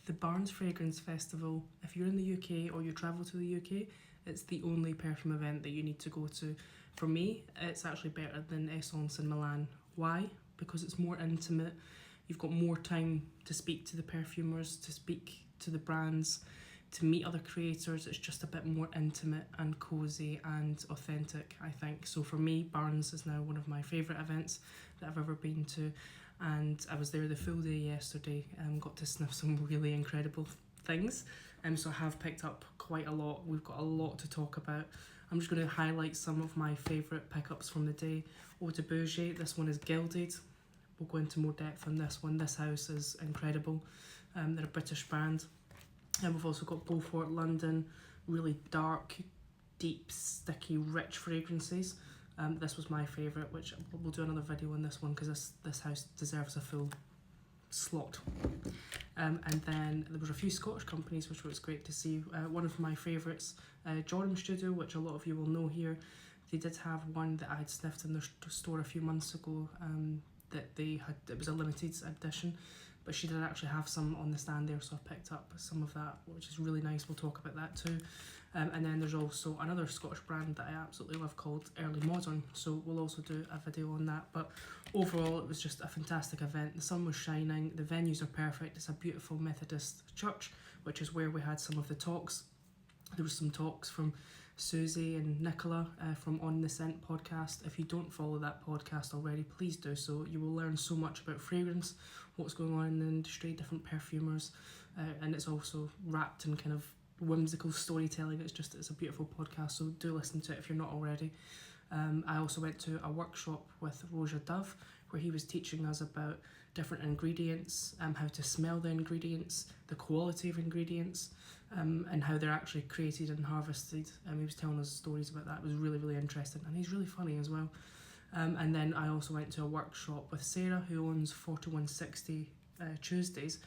The Barnes Fragrance Festival, if you're in the UK or you travel to the UK, it's the only perfume event that you need to go to. For me, it's actually better than Essence in Milan. Why? Because it's more intimate. You've got more time to speak to the perfumers, to speak to the brands, to meet other creators. It's just a bit more intimate and cosy and authentic, I think. So for me, Barnes is now one of my favourite events that I've ever been to. And I was there the full day yesterday and got to sniff some really incredible things. So I have picked up quite a lot. We've got a lot to talk about. I'm just going to highlight some of my favourite pickups from the day. Eau de Bourget, this one is Gilded. We'll go into more depth on this one. This house is incredible. They're a British brand. And we've also got Beaufort London, really dark, deep, sticky, rich fragrances. This was my favourite, which we'll do another video on this one because this house deserves a full slot. And then there was a few Scottish companies which was great to see. One of my favourites, Jordan Studio, which a lot of you will know here. They did have one that I had sniffed in their store a few months ago. That they had, it was a limited edition, but she did actually have some on the stand there, so I picked up some of that, which is really nice. We'll talk about that too. And then there's also another Scottish brand that I absolutely love called Early Modern, so we'll also do a video on that. But overall, it was just a fantastic event. The sun was shining, the venues are perfect. It's a beautiful Methodist church, which is where we had some of the talks. There was some talks from Susie and Nicola from On The Scent podcast. If you don't follow that podcast already, please do so. You will learn so much about fragrance, what's going on in the industry, different perfumers, and it's also wrapped in kind of whimsical storytelling. It's a beautiful podcast, so do listen to it if you're not already. I also went to a workshop with Roja Dove where he was teaching us about different ingredients, how to smell the ingredients, the quality of ingredients, and how they're actually created and harvested. He was telling us stories about that. It was really, really interesting, and he's really funny as well. And then I also went to a workshop with Sarah, who owns 4160 Tuesdays,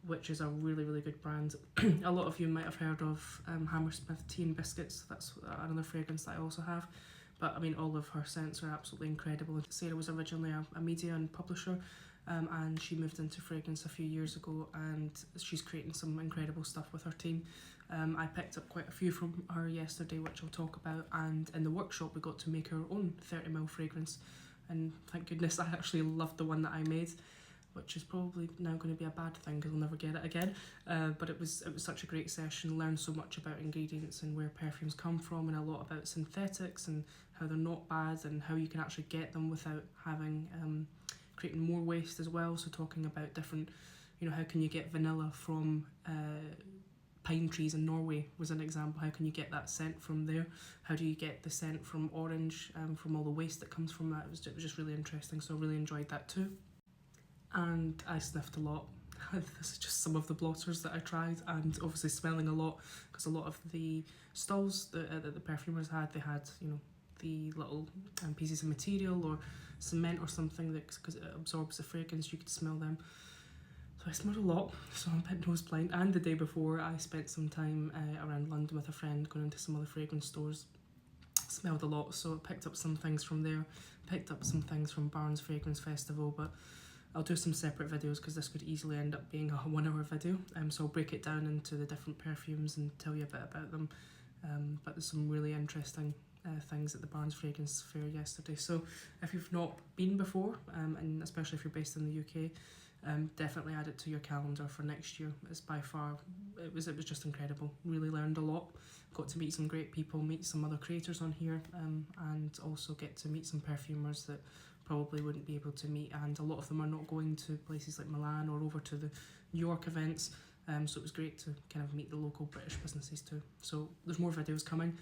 which is a really, really good brand. A lot of you might have heard of Hammersmith Tea and Biscuits. That's another fragrance that I also have. But I mean, all of her scents are absolutely incredible. Sarah was originally a media and publisher, and she moved into fragrance a few years ago, and she's creating some incredible stuff with her team. I picked up quite a few from her yesterday, which I'll talk about, and in the workshop we got to make our own 30ml fragrance, and thank goodness I actually loved the one that I made, which is probably now going to be a bad thing because I'll never get it again. But it was such a great session. Learned so much about ingredients and where perfumes come from, and a lot about synthetics and how they're not bad and how you can actually get them without having creating more waste as well. So talking about different, how can you get vanilla from pine trees in Norway was an example. How can you get that scent from there? How do you get the scent from orange, from all the waste that comes from that? It was just really interesting, so I really enjoyed that too. And I sniffed a lot. This is just some of the blotters that I tried, and obviously smelling a lot, because a lot of the stalls that the perfumers had, they had the little pieces of material or cement or something that, because it absorbs the fragrance, you could smell them. So I smelled a lot, so I'm a bit nose blind. And the day before, I spent some time around London with a friend, going into some of the fragrance stores. Smelled a lot, so I picked up some things from there, picked up some things from Barnes Fragrance Festival, but I'll do some separate videos because this could easily end up being a 1 hour video. So I'll break it down into the different perfumes and tell you a bit about them. But there's some really interesting things at the Barnes Fragrance Fair yesterday. So if you've not been before, and especially if you're based in the UK, definitely add it to your calendar for next year. It's by far, it was just incredible. Really learned a lot. Got to meet some great people, meet some other creators on here, and also get to meet some perfumers that probably wouldn't be able to meet, and a lot of them are not going to places like Milan or over to the New York events, so it was great to kind of meet the local British businesses too. So there's more videos coming.